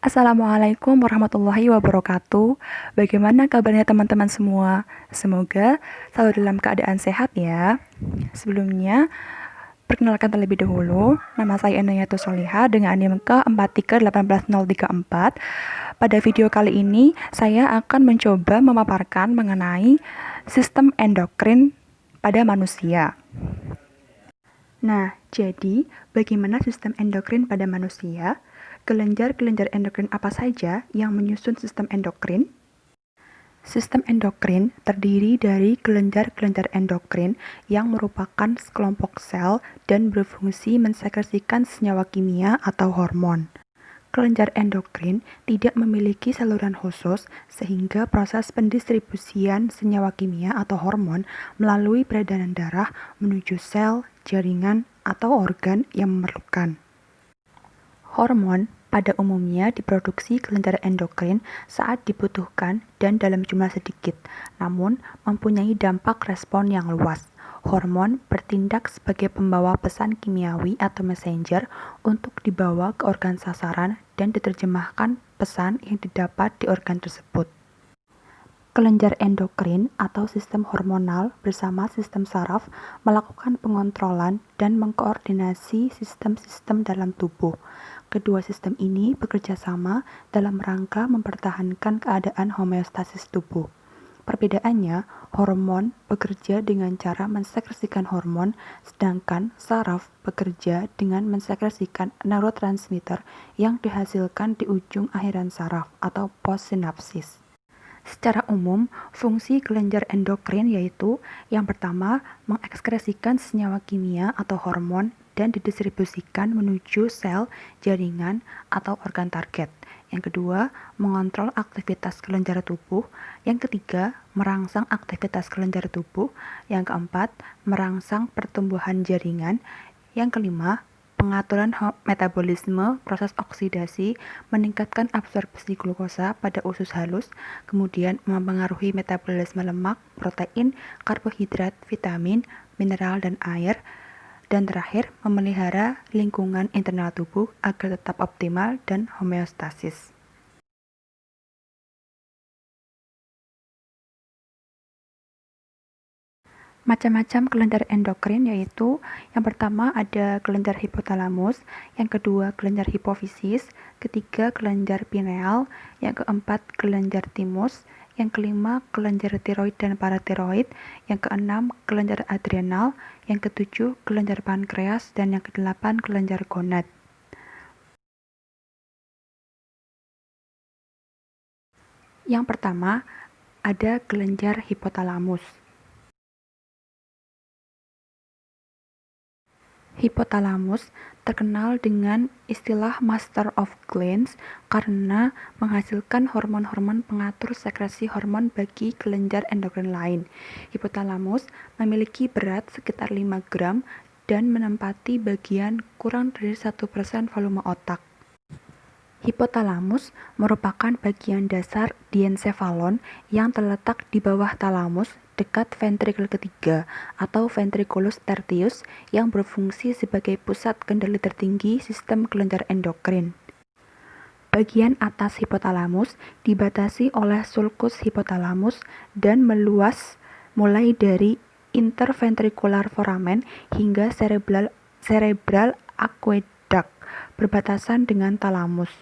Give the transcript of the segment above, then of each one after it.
Assalamualaikum warahmatullahi wabarakatuh. Bagaimana kabarnya teman-teman semua? Semoga selalu dalam keadaan sehat ya. Sebelumnya, perkenalkan terlebih dahulu, nama saya Inayatus Soliha dengan NIM K4318034. Pada video kali ini, saya akan mencoba memaparkan mengenai sistem endokrin pada manusia. Nah, jadi bagaimana sistem endokrin pada manusia? Kelenjar-kelenjar endokrin apa saja yang menyusun sistem endokrin? Sistem endokrin terdiri dari kelenjar-kelenjar endokrin yang merupakan sekelompok sel dan berfungsi mensekresikan senyawa kimia atau hormon. Kelenjar endokrin tidak memiliki saluran khusus sehingga proses pendistribusian senyawa kimia atau hormon melalui peredaran darah menuju sel, jaringan, atau organ yang memerlukan. Hormon pada umumnya diproduksi kelenjar endokrin saat dibutuhkan dan dalam jumlah sedikit, namun mempunyai dampak respon yang luas. Hormon bertindak sebagai pembawa pesan kimiawi atau messenger untuk dibawa ke organ sasaran dan diterjemahkan pesan yang didapat di organ tersebut. Kelenjar endokrin atau sistem hormonal bersama sistem saraf melakukan pengontrolan dan mengkoordinasi sistem-sistem dalam tubuh. Kedua sistem ini bekerja sama dalam rangka mempertahankan keadaan homeostasis tubuh. Perbedaannya, hormon bekerja dengan cara mensekresikan hormon, sedangkan saraf bekerja dengan mensekresikan neurotransmitter yang dihasilkan di ujung akhiran saraf atau postsinapsis. Secara umum, fungsi kelenjar endokrin yaitu yang pertama, mengekskresikan senyawa kimia atau hormon dan didistribusikan menuju sel, jaringan, atau organ target. Yang kedua, mengontrol aktivitas kelenjar tubuh. Yang ketiga, merangsang aktivitas kelenjar tubuh. Yang keempat, merangsang pertumbuhan jaringan. Yang kelima, pengaturan metabolisme, proses oksidasi, meningkatkan absorpsi glukosa pada usus halus, kemudian mempengaruhi metabolisme lemak, protein, karbohidrat, vitamin, mineral, dan air, dan terakhir, memelihara lingkungan internal tubuh agar tetap optimal dan homeostasis. Macam-macam kelenjar endokrin yaitu yang pertama ada kelenjar hipotalamus, yang kedua kelenjar hipofisis, ketiga kelenjar pineal, yang keempat kelenjar timus, yang kelima kelenjar tiroid dan paratiroid, yang keenam kelenjar adrenal, yang ketujuh kelenjar pankreas, dan yang kedelapan kelenjar gonad. Yang pertama ada kelenjar hipotalamus. Hipotalamus terkenal dengan istilah Master of Glands karena menghasilkan hormon-hormon pengatur sekresi hormon bagi kelenjar endokrin lain. Hipotalamus memiliki berat sekitar 5 gram dan menempati bagian kurang dari 1% volume otak. Hipotalamus merupakan bagian dasar diencephalon yang terletak di bawah talamus dekat ventrikel ketiga atau ventriculus tertius yang berfungsi sebagai pusat kendali tertinggi sistem kelenjar endokrin. Bagian atas hipotalamus dibatasi oleh sulcus hipotalamus dan meluas mulai dari interventricular foramen hingga cerebral aqueduct berbatasan dengan talamus.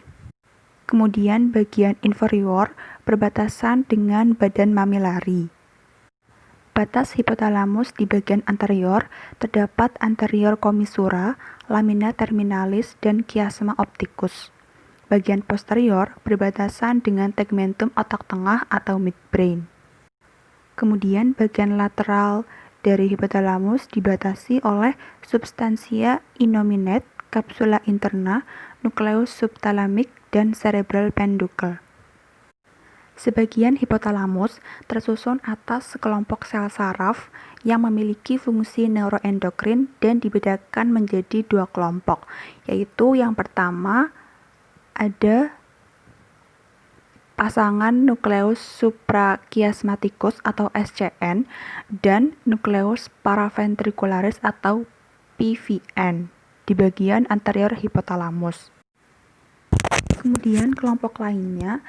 Kemudian bagian inferior berbatasan dengan badan mamilari. Batas hipotalamus di bagian anterior terdapat anterior commissura, lamina terminalis, dan chiasma opticus. Bagian posterior berbatasan dengan tegmentum otak tengah atau midbrain. Kemudian bagian lateral dari hipotalamus dibatasi oleh substantia innominate, capsula interna, nucleus subthalamic, dan cerebral peduncle. Sebagian hipotalamus tersusun atas sekelompok sel saraf yang memiliki fungsi neuroendokrin dan dibedakan menjadi dua kelompok, yaitu yang pertama ada pasangan nukleus suprachiasmaticus atau SCN dan nukleus paraventricularis atau PVN di bagian anterior hipotalamus. Kemudian kelompok lainnya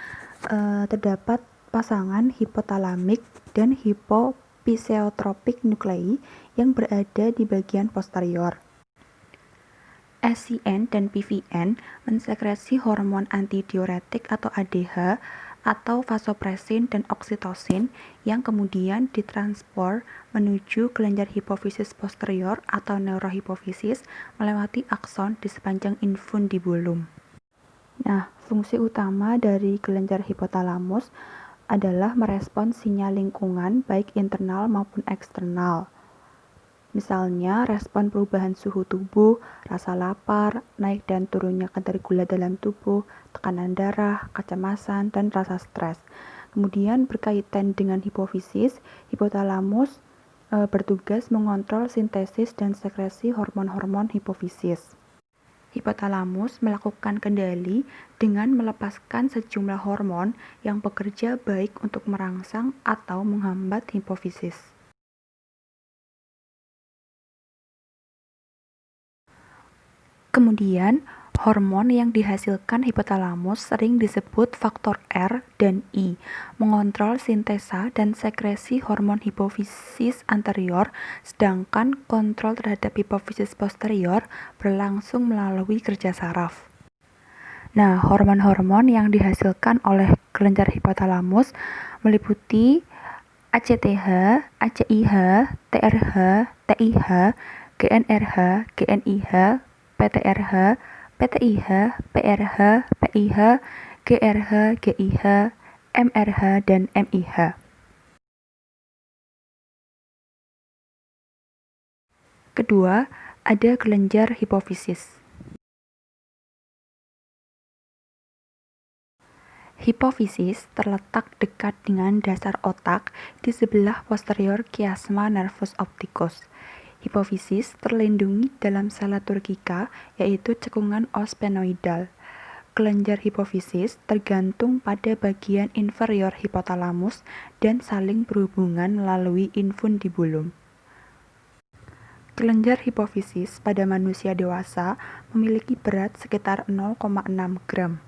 terdapat pasangan hipotalamik dan hipopiseotropik nuklei yang berada di bagian posterior. SCN dan PVN mensekresi hormon antidiuretik atau ADH atau vasopresin dan oksitosin yang kemudian ditransport menuju kelenjar hipofisis posterior atau neurohipofisis melewati akson di sepanjang infundibulum. Nah, fungsi utama dari kelenjar hipotalamus adalah merespons sinyal lingkungan baik internal maupun eksternal. Misalnya, respon perubahan suhu tubuh, rasa lapar, naik dan turunnya kadar gula dalam tubuh, tekanan darah, kecemasan, dan rasa stres. Kemudian berkaitan dengan hipofisis, hipotalamus bertugas mengontrol sintesis dan sekresi hormon-hormon hipofisis. Hipotalamus melakukan kendali dengan melepaskan sejumlah hormon yang bekerja baik untuk merangsang atau menghambat hipofisis. Kemudian, hormon yang dihasilkan hipotalamus sering disebut faktor R dan I, mengontrol sintesa dan sekresi hormon hipofisis anterior, sedangkan kontrol terhadap hipofisis posterior berlangsung melalui kerja saraf. Nah, hormon-hormon yang dihasilkan oleh kelenjar hipotalamus meliputi ACTH, ACIH, TRH, TIH, GNRH, GNIH, PTRH, PTIH, PRH, PIH, GRH, GIH, MRH, dan MIH. Kedua, ada kelenjar hipofisis. Hipofisis terletak dekat dengan dasar otak di sebelah posterior chiasma nervus opticus. Hipofisis terlindungi dalam sela turgika, yaitu cekungan os sphenoidal. Kelenjar hipofisis tergantung pada bagian inferior hipotalamus dan saling berhubungan melalui infundibulum. Kelenjar hipofisis pada manusia dewasa memiliki berat sekitar 0,6 gram.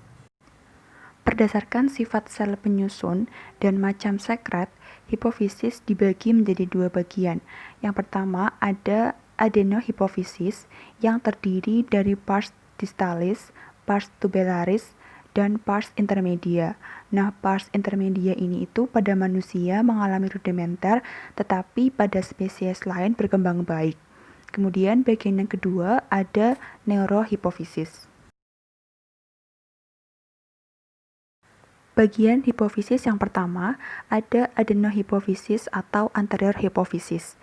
Berdasarkan sifat sel penyusun dan macam sekret, hipofisis dibagi menjadi dua bagian. Yang pertama ada adenohipofisis yang terdiri dari pars distalis, pars tubellaris, dan pars intermedia. Nah, pars intermedia ini itu pada manusia mengalami rudimenter, tetapi pada spesies lain berkembang baik. Kemudian bagian yang kedua ada neurohipofisis. Bagian hipofisis yang pertama ada adenohipofisis atau anterior hipofisis.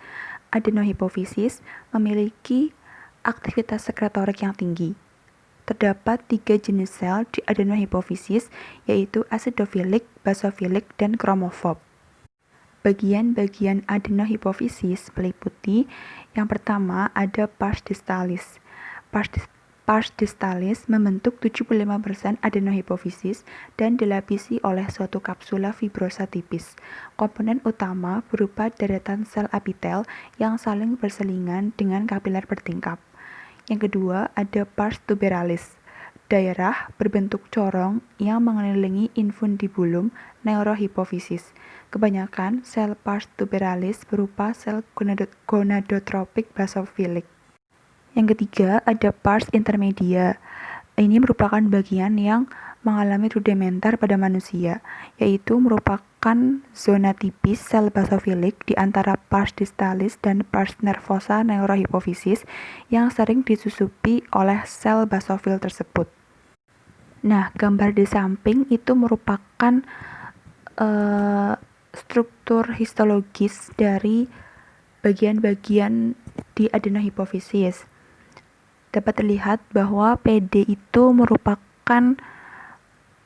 Adenohipofisis memiliki aktivitas sekretorik yang tinggi. Terdapat 3 jenis sel di adenohipofisis, yaitu acidofilik, basofilik, dan chromofob. Bagian-bagian adenohipofisis meliputi yang pertama ada pars distalis. Pars distalis membentuk 75% adenohipofisis dan dilapisi oleh suatu kapsula fibrosa tipis. Komponen utama berupa deretan sel apitel yang saling berselingan dengan kapiler bertingkap. Yang kedua ada pars tuberalis, daerah berbentuk corong yang mengelilingi infundibulum neurohipofisis. Kebanyakan sel pars tuberalis berupa sel gonadotropik basofilik. Yang ketiga ada pars intermedia. Ini merupakan bagian yang mengalami rudimenter pada manusia, yaitu merupakan zona tipis sel basofilik di antara pars distalis dan pars nervosa neurohipofisis yang sering disusupi oleh sel basofil tersebut. Nah, gambar di samping itu merupakan struktur histologis dari bagian-bagian di adenohipofisis. Dapat terlihat bahwa PD itu merupakan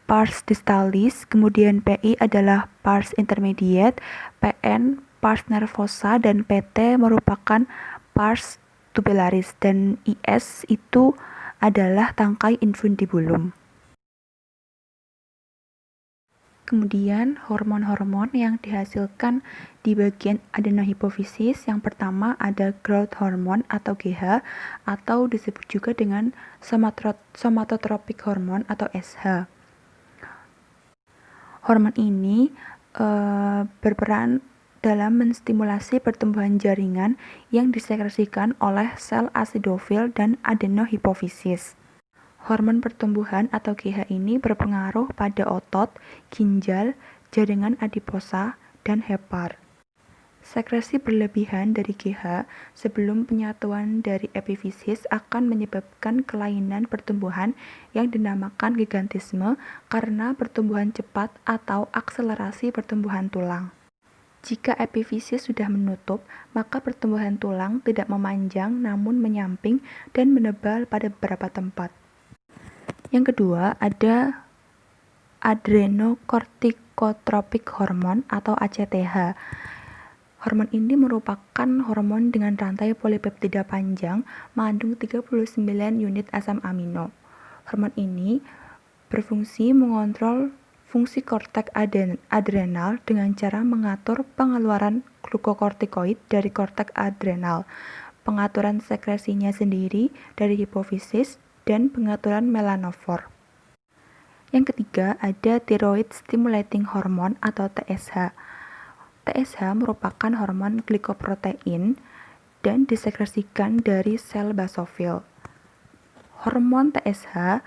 pars distalis, kemudian PI adalah pars intermediate, PN pars nervosa, dan PT merupakan pars tubellaris, dan IS itu adalah tangkai infundibulum. Kemudian hormon-hormon yang dihasilkan di bagian adenohipofisis yang pertama ada growth hormone atau GH atau disebut juga dengan somatotropik hormone atau SH. Hormon ini berperan dalam menstimulasi pertumbuhan jaringan yang disekresikan oleh sel asidofil dan adenohipofisis. Hormon pertumbuhan atau GH ini berpengaruh pada otot, ginjal, jaringan adiposa, dan hepar. Sekresi berlebihan dari GH sebelum penyatuan dari epifisis akan menyebabkan kelainan pertumbuhan yang dinamakan gigantisme karena pertumbuhan cepat atau akselerasi pertumbuhan tulang. Jika epifisis sudah menutup, maka pertumbuhan tulang tidak memanjang namun menyamping dan menebal pada beberapa tempat. Yang kedua, ada adrenokortikotropik hormon atau ACTH. Hormon ini merupakan hormon dengan rantai polipeptida panjang mengandung 39 unit asam amino. Hormon ini berfungsi mengontrol fungsi korteks adrenal dengan cara mengatur pengeluaran glukokortikoid dari korteks adrenal, pengaturan sekresinya sendiri dari hipofisis, dan pengaturan melanofor. Yang ketiga, ada thyroid stimulating hormone atau TSH. TSH merupakan hormon glikoprotein dan disekresikan dari sel basofil. Hormon TSH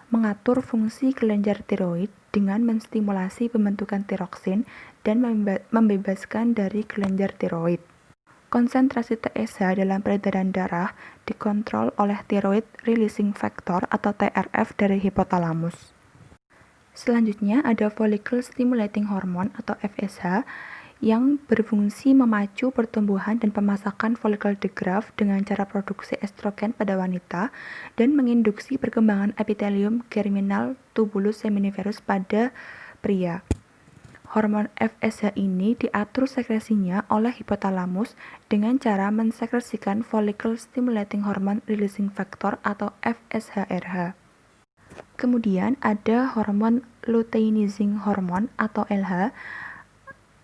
mengatur fungsi kelenjar tiroid dengan menstimulasi pembentukan tiroksin dan membebaskan dari kelenjar tiroid. Konsentrasi TSH dalam peredaran darah dikontrol oleh thyroid releasing factor atau TRF dari hipotalamus. Selanjutnya ada follicle stimulating hormone atau FSH yang berfungsi memacu pertumbuhan dan pemasakan folikel de Graaff dengan cara produksi estrogen pada wanita dan menginduksi perkembangan epitelium germinal tubulus seminiferus pada pria. Hormon FSH ini diatur sekresinya oleh hipotalamus dengan cara mensekresikan follicle stimulating hormone releasing factor atau FSHRH. Kemudian ada hormon luteinizing hormone atau LH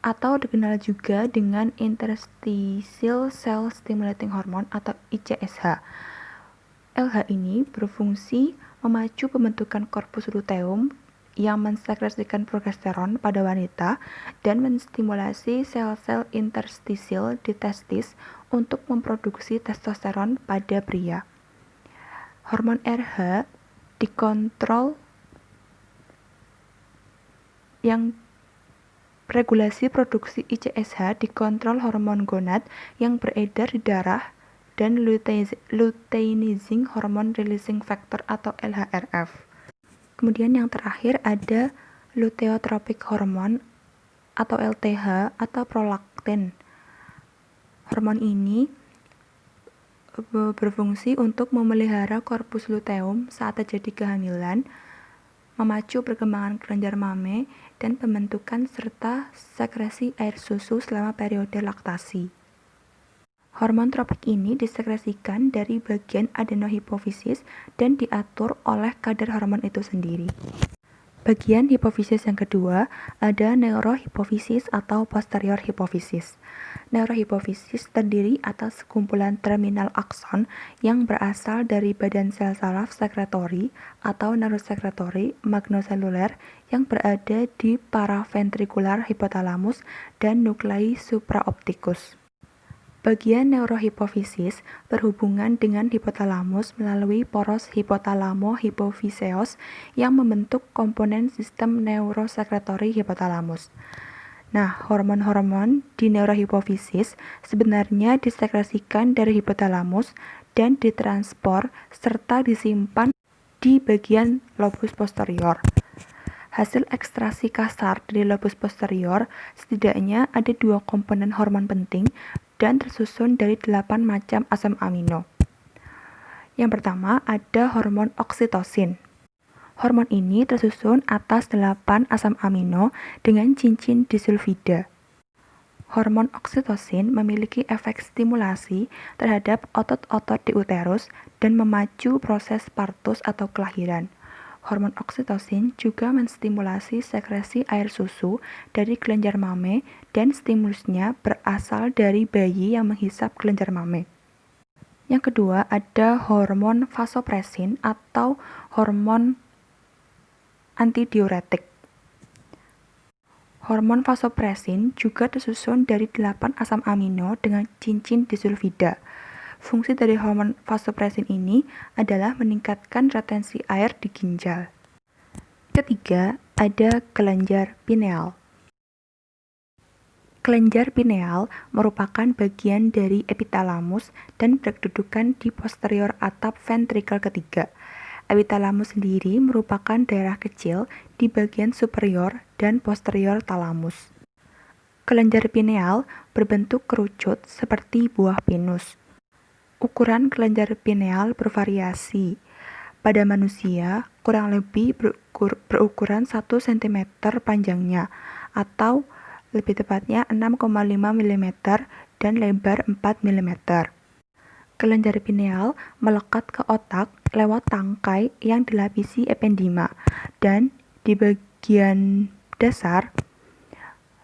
atau dikenal juga dengan interstitial cell stimulating hormone atau ICSH. LH ini berfungsi memacu pembentukan korpus luteum yang mensekresikan progesteron pada wanita dan menstimulasi sel-sel interstisial di testis untuk memproduksi testosteron pada pria. Hormon RH dikontrol yang regulasi produksi ICSH dikontrol hormon gonad yang beredar di darah dan luteinizing hormone releasing factor atau LHRF. Kemudian yang terakhir ada luteotropic hormone atau LTH atau prolaktin. Hormon ini berfungsi untuk memelihara korpus luteum saat terjadi kehamilan, memacu perkembangan kelenjar mame, dan pembentukan serta sekresi air susu selama periode laktasi. Hormon tropik ini disekresikan dari bagian adenohipofisis dan diatur oleh kadar hormon itu sendiri. Bagian hipofisis yang kedua ada neurohipofisis atau posterior hipofisis. Neurohipofisis terdiri atas kumpulan terminal akson yang berasal dari badan sel saraf sekretori atau neurosekretori magnoseluler yang berada di paraventrikular hipotalamus dan nuklei supraoptikus. Bagian neurohipofisis berhubungan dengan hipotalamus melalui poros hipotalamo-hipofiseos yang membentuk komponen sistem neurosekretori hipotalamus. Nah, hormon-hormon di neurohipofisis sebenarnya disekresikan dari hipotalamus dan ditranspor serta disimpan di bagian lobus posterior. Hasil ekstrasi kasar dari lobus posterior setidaknya ada 2 komponen hormon penting dan tersusun dari 8 macam asam amino. Yang pertama ada hormon oksitosin. Hormon ini tersusun atas 8 asam amino dengan cincin disulfida. Hormon oksitosin memiliki efek stimulasi terhadap otot-otot di uterus dan memacu proses partus atau kelahiran. Hormon oksitosin juga menstimulasi sekresi air susu dari kelenjar mame dan stimulusnya berasal dari bayi yang menghisap kelenjar mame. Yang kedua ada hormon vasopresin atau hormon antidiuretik. Hormon vasopresin juga tersusun dari 8 asam amino dengan cincin disulfida. Fungsi dari hormon vasopresin ini adalah meningkatkan retensi air di ginjal. Ketiga, ada kelenjar pineal. Kelenjar pineal merupakan bagian dari epitalamus dan berkedudukan di posterior atap ventrikel ketiga. Epitalamus sendiri merupakan daerah kecil di bagian superior dan posterior talamus. Kelenjar pineal berbentuk kerucut seperti buah pinus. Ukuran kelenjar pineal bervariasi. Pada manusia, kurang lebih berukuran 1 cm panjangnya, atau lebih tepatnya 6,5 mm dan lebar 4 mm. Kelenjar pineal melekat ke otak lewat tangkai yang dilapisi ependima, dan di bagian dasar,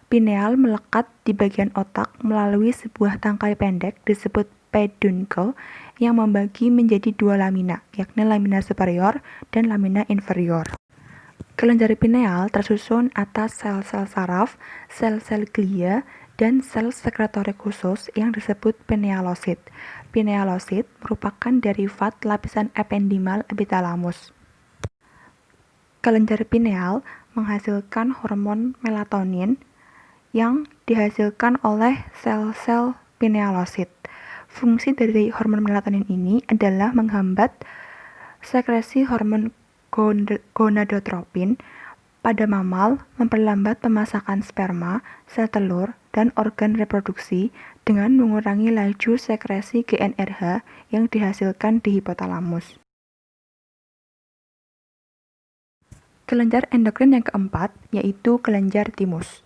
pineal melekat di bagian otak melalui sebuah tangkai pendek disebut peduncle yang membagi menjadi 2 lamina, yakni lamina superior dan lamina inferior. Kelenjar pineal tersusun atas sel-sel saraf, sel-sel glia, dan sel sekretorik khusus yang disebut pinealosit. Pinealosit merupakan derivat lapisan ependimal epitalamus. Kelenjar pineal menghasilkan hormon melatonin yang dihasilkan oleh sel-sel pinealosit. Fungsi dari hormon melatonin ini adalah menghambat sekresi hormon gonadotropin pada mamal, memperlambat pemasakan sperma, sel telur, dan organ reproduksi dengan mengurangi laju sekresi GnRH yang dihasilkan di hipotalamus. Kelenjar endokrin yang keempat yaitu kelenjar timus.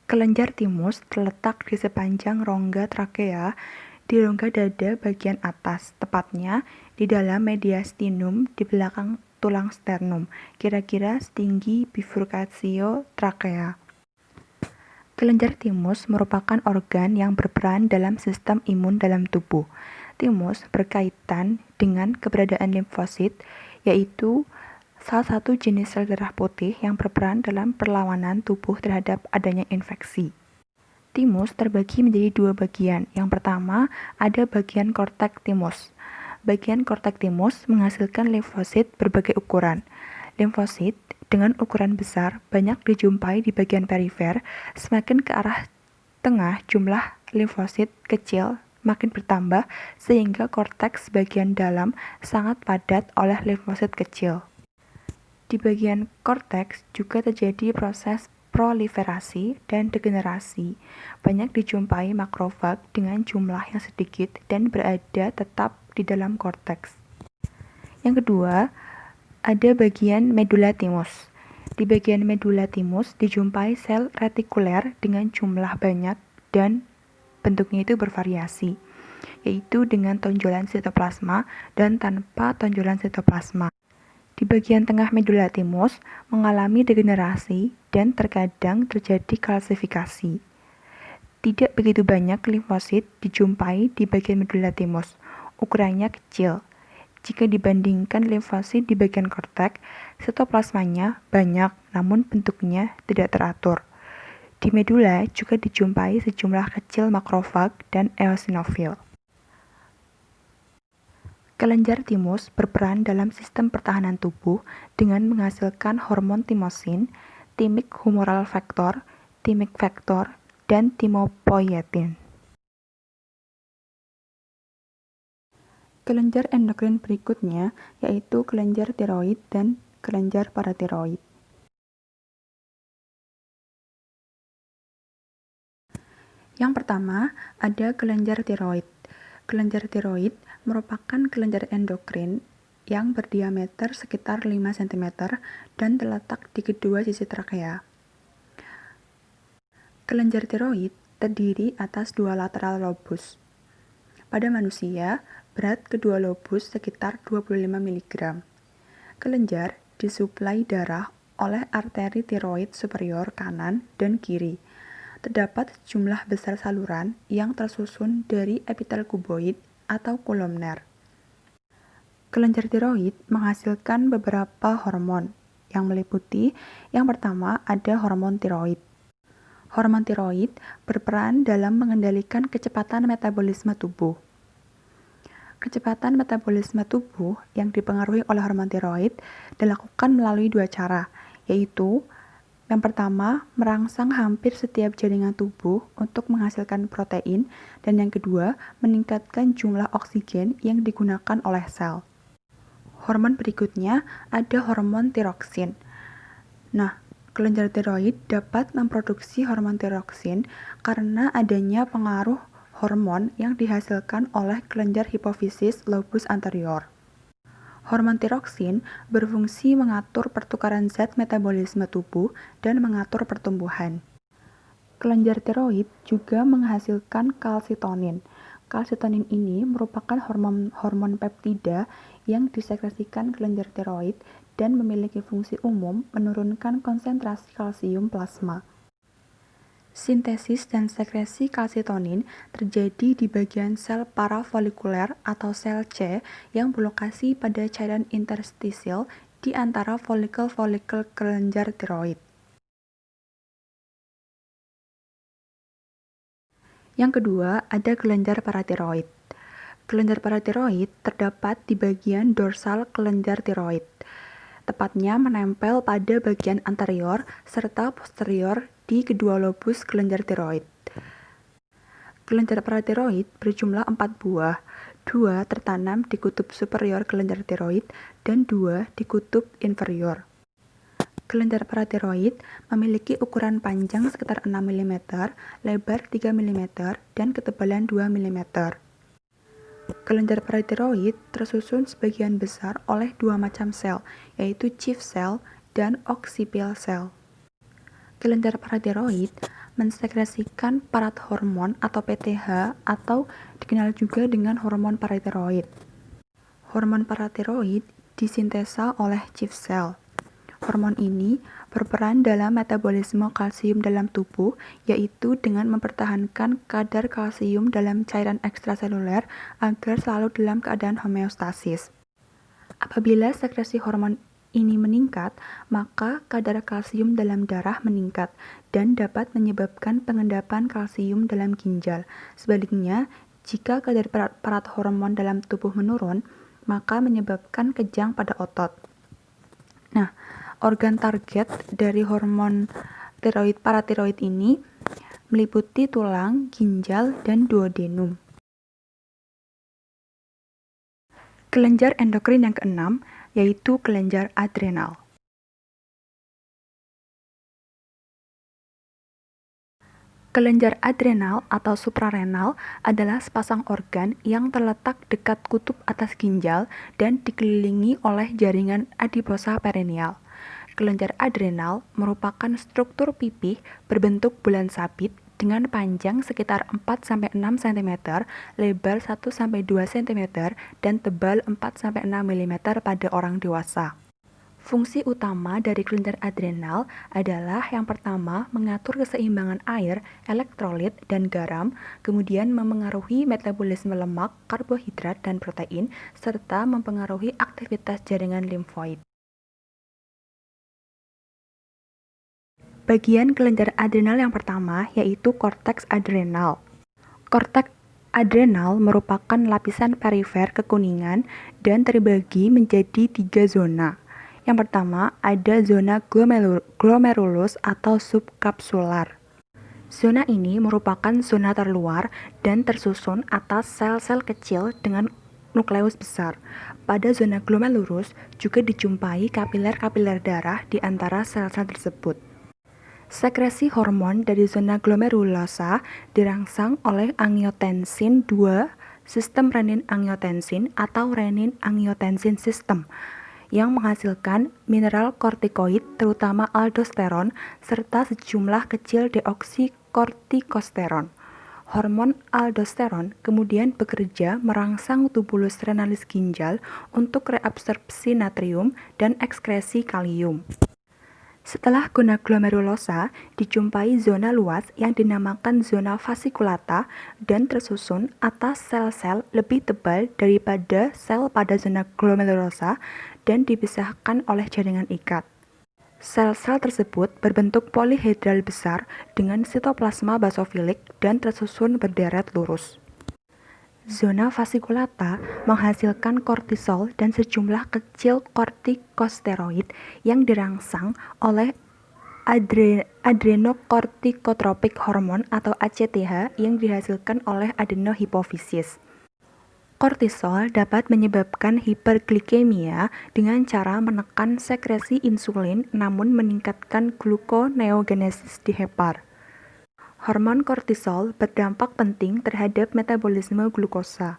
Kelenjar timus terletak di sepanjang rongga trakea di rongga dada bagian atas, tepatnya di dalam mediastinum di belakang tulang sternum, kira-kira setinggi bifurcatio trachea. Kelenjar timus merupakan organ yang berperan dalam sistem imun dalam tubuh. Timus berkaitan dengan keberadaan limfosit, yaitu salah satu jenis sel darah putih yang berperan dalam perlawanan tubuh terhadap adanya infeksi. Timus terbagi menjadi 2 bagian. Yang pertama, ada bagian korteks timus. Bagian korteks timus menghasilkan limfosit berbagai ukuran. Limfosit dengan ukuran besar banyak dijumpai di bagian perifer. Semakin ke arah tengah, jumlah limfosit kecil makin bertambah sehingga korteks bagian dalam sangat padat oleh limfosit kecil. Di bagian korteks juga terjadi proses proliferasi dan degenerasi. Banyak dijumpai makrofag dengan jumlah yang sedikit dan berada tetap di dalam korteks. Yang kedua, ada bagian medula timus. Di bagian medula timus dijumpai sel retikuler dengan jumlah banyak dan bentuknya itu bervariasi, yaitu dengan tonjolan sitoplasma dan tanpa tonjolan sitoplasma. Di bagian tengah medula timus mengalami degenerasi dan terkadang terjadi kalsifikasi. Tidak begitu banyak limfosit dijumpai di bagian medula timus, ukurannya kecil. Jika dibandingkan limfosit di bagian korteks, sitoplasmanya banyak namun bentuknya tidak teratur. Di medula juga dijumpai sejumlah kecil makrofag dan eosinofil. Kelenjar timus berperan dalam sistem pertahanan tubuh dengan menghasilkan hormon timosin, thymic humoral factor, thymic factor, dan thymopoietin. Kelenjar endokrin berikutnya yaitu kelenjar tiroid dan kelenjar paratiroid. Yang pertama, ada kelenjar tiroid. Kelenjar tiroid merupakan kelenjar endokrin yang berdiameter sekitar 5 cm dan terletak di kedua sisi trakea. Kelenjar tiroid terdiri atas 2 lateral lobus. Pada manusia, berat kedua lobus sekitar 25 mg. Kelenjar disuplai darah oleh arteri tiroid superior kanan dan kiri. Terdapat sejumlah besar saluran yang tersusun dari epitel kuboid atau kolumner. Kelenjar tiroid menghasilkan beberapa hormon yang meliputi yang pertama ada hormon tiroid. Hormon tiroid berperan dalam mengendalikan kecepatan metabolisme tubuh. Kecepatan metabolisme tubuh yang dipengaruhi oleh hormon tiroid dilakukan melalui dua cara, yaitu yang pertama, merangsang hampir setiap jaringan tubuh untuk menghasilkan protein, dan yang kedua, meningkatkan jumlah oksigen yang digunakan oleh sel. Hormon berikutnya ada hormon tiroksin. Nah, kelenjar tiroid dapat memproduksi hormon tiroksin karena adanya pengaruh hormon yang dihasilkan oleh kelenjar hipofisis lobus anterior. Hormon tiroksin berfungsi mengatur pertukaran zat metabolisme tubuh dan mengatur pertumbuhan. Kelenjar tiroid juga menghasilkan kalsitonin. Kalsitonin ini merupakan hormon peptida yang disekresikan kelenjar tiroid dan memiliki fungsi umum menurunkan konsentrasi kalsium plasma. Sintesis dan sekresi kalsitonin terjadi di bagian sel parafolikuler atau sel C yang berlokasi pada cairan interstisil di antara folikel-folikel kelenjar tiroid. Yang kedua, ada kelenjar paratiroid. Kelenjar paratiroid terdapat di bagian dorsal kelenjar tiroid, tepatnya menempel pada bagian anterior serta posterior di kedua lobus kelenjar tiroid. Kelenjar paratiroid berjumlah 4 buah, 2 tertanam di kutub superior kelenjar tiroid dan 2 di kutub inferior. Kelenjar paratiroid memiliki ukuran panjang sekitar 6 mm, lebar 3 mm, dan ketebalan 2 mm. Kelenjar paratiroid tersusun sebagian besar oleh dua macam sel, yaitu chief cell dan occipient cell. Kelenjar paratiroid mensekresikan parathormon atau PTH atau dikenal juga dengan hormon paratiroid. Hormon paratiroid disintesa oleh chief cell. Hormon ini berperan dalam metabolisme kalsium dalam tubuh, yaitu dengan mempertahankan kadar kalsium dalam cairan ekstraseluler agar selalu dalam keadaan homeostasis. Apabila sekresi hormon ini meningkat, maka kadar kalsium dalam darah meningkat dan dapat menyebabkan pengendapan kalsium dalam ginjal. Sebaliknya, jika kadar parathormon dalam tubuh menurun, maka menyebabkan kejang pada otot. Nah, organ target dari hormon paratiroid ini meliputi tulang, ginjal, dan duodenum. Kelenjar endokrin yang keenam yaitu kelenjar adrenal. Kelenjar adrenal atau suprarenal adalah sepasang organ yang terletak dekat kutub atas ginjal dan dikelilingi oleh jaringan adiposa perineal. Kelenjar adrenal merupakan struktur pipih berbentuk bulan sabit dengan panjang sekitar 4-6 cm, lebar 1-2 cm, dan tebal 4-6 mm pada orang dewasa. Fungsi utama dari kelenjar adrenal adalah yang pertama mengatur keseimbangan air, elektrolit, dan garam, kemudian memengaruhi metabolisme lemak, karbohidrat, dan protein, serta mempengaruhi aktivitas jaringan limfoid. Bagian kelenjar adrenal yang pertama yaitu korteks adrenal. Korteks adrenal merupakan lapisan perifer kekuningan dan terbagi menjadi 3 zona. Yang pertama, ada zona glomerulus atau subkapsular. Zona ini merupakan zona terluar dan tersusun atas sel-sel kecil dengan nukleus besar. Pada zona glomerulus juga dijumpai kapiler-kapiler darah di antara sel-sel tersebut. Sekresi hormon dari zona glomerulosa dirangsang oleh angiotensin II, sistem renin-angiotensin atau renin-angiotensin system, yang menghasilkan mineral kortikoid terutama aldosteron serta sejumlah kecil deoksikortikosteron. Hormon aldosteron kemudian bekerja merangsang tubulus renalis ginjal untuk reabsorpsi natrium dan ekskresi kalium. Setelah zona glomerulosa, dijumpai zona luas yang dinamakan zona fasciculata dan tersusun atas sel-sel lebih tebal daripada sel pada zona glomerulosa dan dipisahkan oleh jaringan ikat. Sel-sel tersebut berbentuk polihedral besar dengan sitoplasma basofilik dan tersusun berderet lurus. Zona fasciculata menghasilkan kortisol dan sejumlah kecil kortikosteroid yang dirangsang oleh adrenokortikotropik hormon atau ACTH yang dihasilkan oleh adenohipofisis. Kortisol dapat menyebabkan hiperglikemia dengan cara menekan sekresi insulin namun meningkatkan gluconeogenesis di hepar. Hormon kortisol berdampak penting terhadap metabolisme glukosa.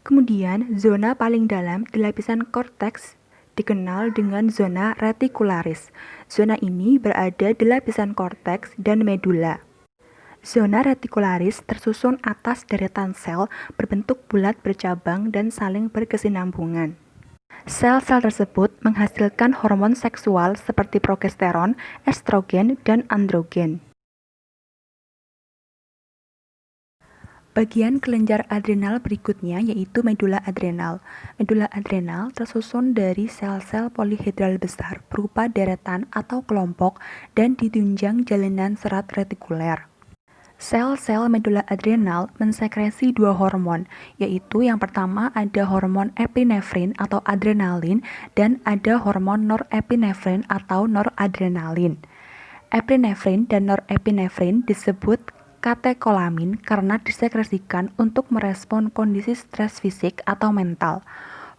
Kemudian, zona paling dalam di lapisan korteks dikenal dengan zona retikularis. Zona ini berada di lapisan korteks dan medula. Zona retikularis tersusun atas deretan sel berbentuk bulat bercabang dan saling berkesinambungan. Sel-sel tersebut menghasilkan hormon seksual seperti progesteron, estrogen, dan androgen. Bagian kelenjar adrenal berikutnya yaitu medula adrenal. Medula adrenal tersusun dari sel-sel polihedral besar berupa deretan atau kelompok dan ditunjang jalinan serat retikuler. Sel-sel medula adrenal mensekresi dua hormon, yaitu yang pertama ada hormon epinefrin atau adrenalin dan ada hormon norepinefrin atau noradrenalin. Epinefrin dan norepinefrin disebut katekolamin karena disekresikan untuk merespon kondisi stres fisik atau mental.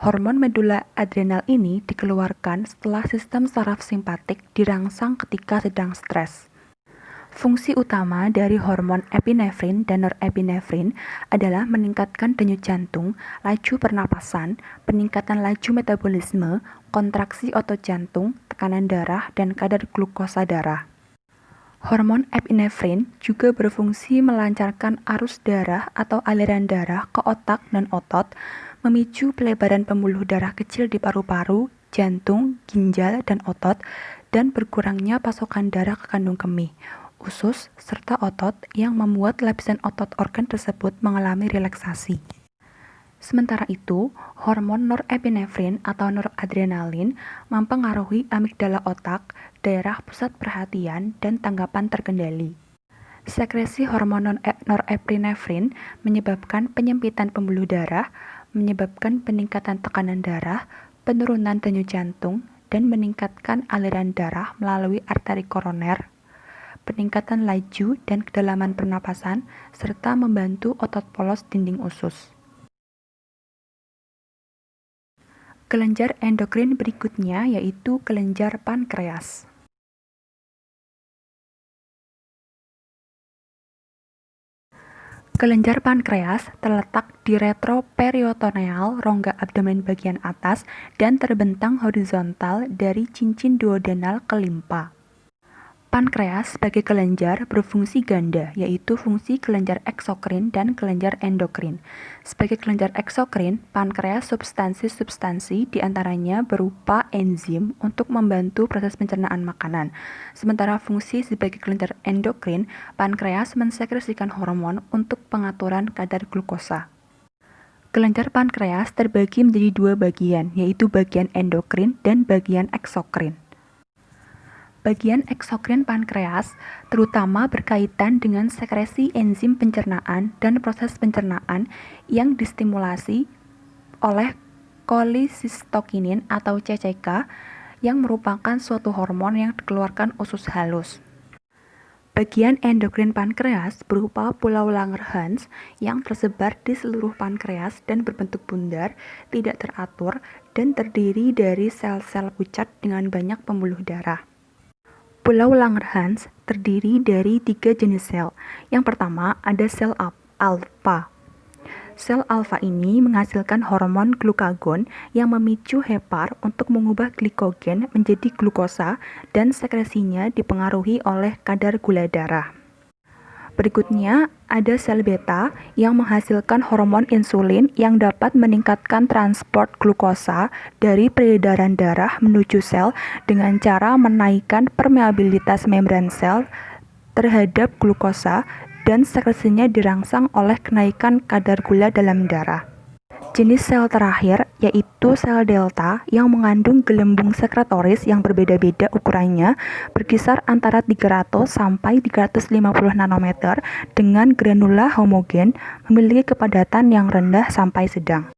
Hormon medula adrenal ini dikeluarkan setelah sistem saraf simpatik dirangsang ketika sedang stres. Fungsi utama dari hormon epinefrin dan norepinefrin adalah meningkatkan denyut jantung, laju pernapasan, peningkatan laju metabolisme, kontraksi otot jantung, tekanan darah, dan kadar glukosa darah. Hormon epinefrin juga berfungsi melancarkan arus darah atau aliran darah ke otak dan otot, memicu pelebaran pembuluh darah kecil di paru-paru, jantung, ginjal, dan otot, dan berkurangnya pasokan darah ke kandung kemih, usus, serta otot yang membuat lapisan otot organ tersebut mengalami relaksasi. Sementara itu, hormon norepinefrin atau noradrenalin mempengaruhi amigdala otak, daerah pusat perhatian, dan tanggapan terkendali. Sekresi hormon norepinefrin menyebabkan penyempitan pembuluh darah, menyebabkan peningkatan tekanan darah, penurunan denyut jantung, dan meningkatkan aliran darah melalui arteri koroner, peningkatan laju dan kedalaman pernapasan, serta membantu otot polos dinding usus. Kelenjar endokrin berikutnya yaitu kelenjar pankreas. Kelenjar pankreas terletak di retroperitoneal rongga abdomen bagian atas dan terbentang horizontal dari cincin duodenal ke limpa. Pankreas sebagai kelenjar berfungsi ganda, yaitu fungsi kelenjar eksokrin dan kelenjar endokrin. Sebagai kelenjar eksokrin, pankreas substansi-substansi diantaranya berupa enzim untuk membantu proses pencernaan makanan. Sementara fungsi sebagai kelenjar endokrin, pankreas mensekresikan hormon untuk pengaturan kadar glukosa. Kelenjar pankreas terbagi menjadi dua bagian, yaitu bagian endokrin dan bagian eksokrin. Bagian eksokrin pankreas terutama berkaitan dengan sekresi enzim pencernaan dan proses pencernaan yang distimulasi oleh kolisistokinin atau CCK yang merupakan suatu hormon yang dikeluarkan usus halus. Bagian endokrin pankreas berupa pulau Langerhans yang tersebar di seluruh pankreas dan berbentuk bundar, tidak teratur, dan terdiri dari sel-sel pucat dengan banyak pembuluh darah. Pulau Langerhans terdiri dari 3 jenis sel. Yang pertama ada sel alfa. Sel alfa ini menghasilkan hormon glukagon yang memicu hepar untuk mengubah glikogen menjadi glukosa dan sekresinya dipengaruhi oleh kadar gula darah. Berikutnya, ada sel beta yang menghasilkan hormon insulin yang dapat meningkatkan transport glukosa dari peredaran darah menuju sel dengan cara menaikkan permeabilitas membran sel terhadap glukosa dan sekresinya dirangsang oleh kenaikan kadar gula dalam darah. Jenis sel terakhir yaitu sel delta yang mengandung gelembung sekretoris yang berbeda-beda ukurannya berkisar antara 300 sampai 350 nanometer dengan granula homogen memiliki kepadatan yang rendah sampai sedang.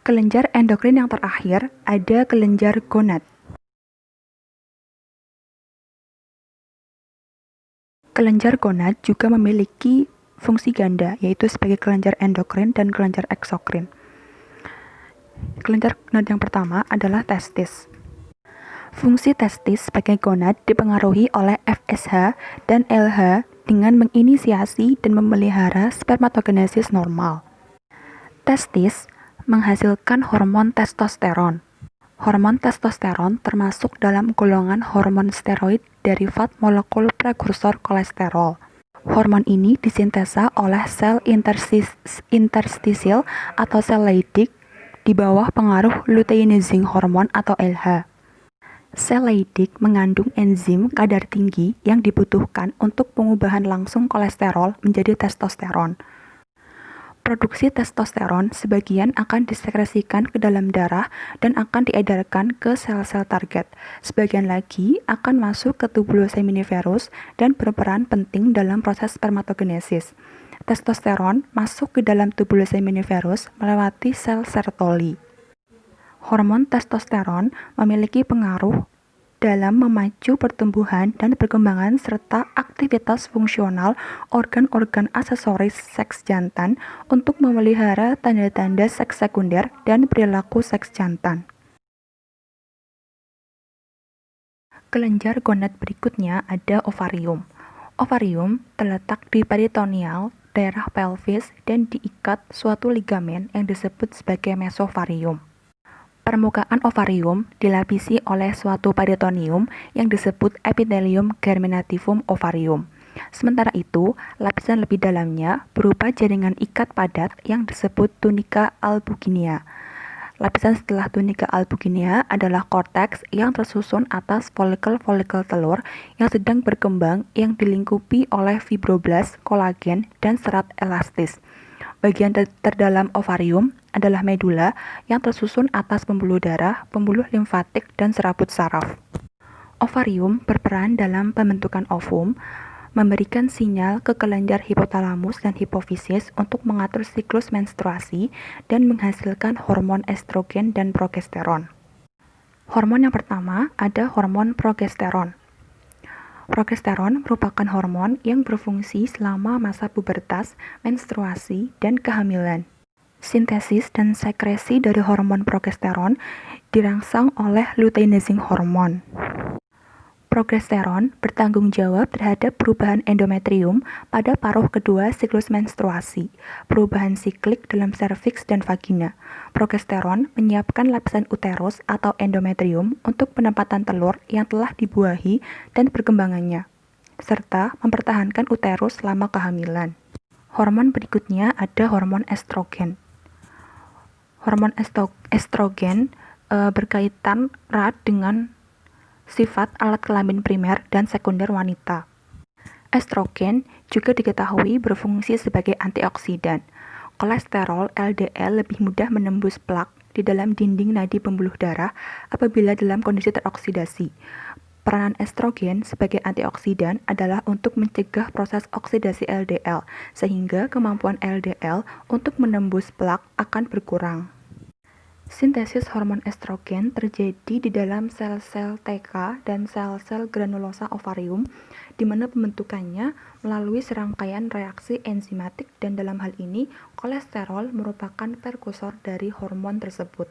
Kelenjar endokrin yang terakhir ada kelenjar gonad. Kelenjar gonad juga memiliki fungsi ganda, yaitu sebagai kelenjar endokrin dan kelenjar eksokrin. Kelenjar gonad yang pertama adalah testis. Fungsi testis sebagai gonad dipengaruhi oleh FSH dan LH dengan menginisiasi dan memelihara spermatogenesis normal. Testis menghasilkan hormon testosteron. Hormon testosteron termasuk dalam golongan hormon steroid derivat molekul prekursor kolesterol. Hormon ini disintesa oleh sel interstisil atau sel Leydig di bawah pengaruh luteinizing hormon atau LH. Sel Leydig mengandung enzim kadar tinggi yang dibutuhkan untuk pengubahan langsung kolesterol menjadi testosteron. Produksi testosteron sebagian akan disekresikan ke dalam darah dan akan diedarkan ke sel-sel target. Sebagian lagi akan masuk ke tubulus seminiferus dan berperan penting dalam proses spermatogenesis. Testosteron masuk ke dalam tubulus seminiferus melewati sel Sertoli. Hormon testosteron memiliki pengaruh dalam memacu pertumbuhan dan perkembangan serta aktivitas fungsional organ-organ aksesoris seks jantan untuk memelihara tanda-tanda seks sekunder dan perilaku seks jantan. Kelenjar gonad berikutnya ada ovarium. Ovarium terletak di peritoneal, daerah pelvis, dan diikat suatu ligamen yang disebut sebagai mesovarium. Permukaan ovarium dilapisi oleh suatu peritoneum yang disebut epithelium germinativum ovarium. Sementara itu, lapisan lebih dalamnya berupa jaringan ikat padat yang disebut tunika albuginea. Lapisan setelah tunika albuginea adalah korteks yang tersusun atas folikel-folikel telur yang sedang berkembang yang dilingkupi oleh fibroblast, kolagen, dan serat elastis. Bagian terdalam ovarium adalah medula yang tersusun atas pembuluh darah, pembuluh limfatik, dan serabut saraf. Ovarium berperan dalam pembentukan ovum, memberikan sinyal ke kelenjar hipotalamus dan hipofisis untuk mengatur siklus menstruasi dan menghasilkan hormon estrogen dan progesteron. Hormon yang pertama ada hormon progesteron. Progesteron merupakan hormon yang berfungsi selama masa pubertas, menstruasi, dan kehamilan. Sintesis dan sekresi dari hormon progesteron dirangsang oleh luteinizing hormon. Progesteron bertanggung jawab terhadap perubahan endometrium pada paruh kedua siklus menstruasi, perubahan siklik dalam serviks dan vagina. Progesteron menyiapkan lapisan uterus atau endometrium untuk penempatan telur yang telah dibuahi dan perkembangannya, serta mempertahankan uterus selama kehamilan. Hormon berikutnya ada hormon estrogen. Hormon estrogen berkaitan erat dengan sifat alat kelamin primer dan sekunder wanita. Estrogen juga diketahui berfungsi sebagai antioksidan. Kolesterol LDL lebih mudah menembus plak di dalam dinding nadi pembuluh darah apabila dalam kondisi teroksidasi. Peranan estrogen sebagai antioksidan adalah untuk mencegah proses oksidasi LDL, sehingga kemampuan LDL untuk menembus plak akan berkurang. Sintesis hormon estrogen terjadi di dalam sel-sel TK dan sel-sel granulosa ovarium, di mana pembentukannya melalui serangkaian reaksi enzimatik dan dalam hal ini kolesterol merupakan prekursor dari hormon tersebut.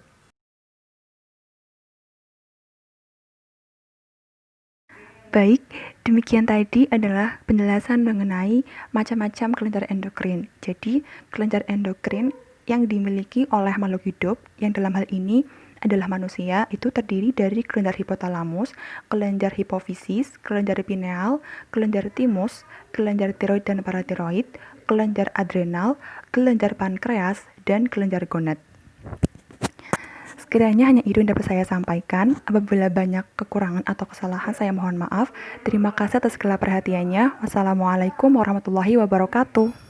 Baik, demikian tadi adalah penjelasan mengenai macam-macam kelenjar endokrin. Jadi, kelenjar endokrin yang dimiliki oleh makhluk hidup yang dalam hal ini adalah manusia itu terdiri dari kelenjar hipotalamus, kelenjar hipofisis, kelenjar pineal, kelenjar timus, kelenjar tiroid dan paratiroid, kelenjar adrenal, kelenjar pankreas, dan kelenjar gonad. Sekiranya hanya itu yang dapat saya sampaikan. Apabila banyak kekurangan atau kesalahan, saya mohon maaf. Terima kasih atas segala perhatiannya. Wassalamualaikum warahmatullahi wabarakatuh.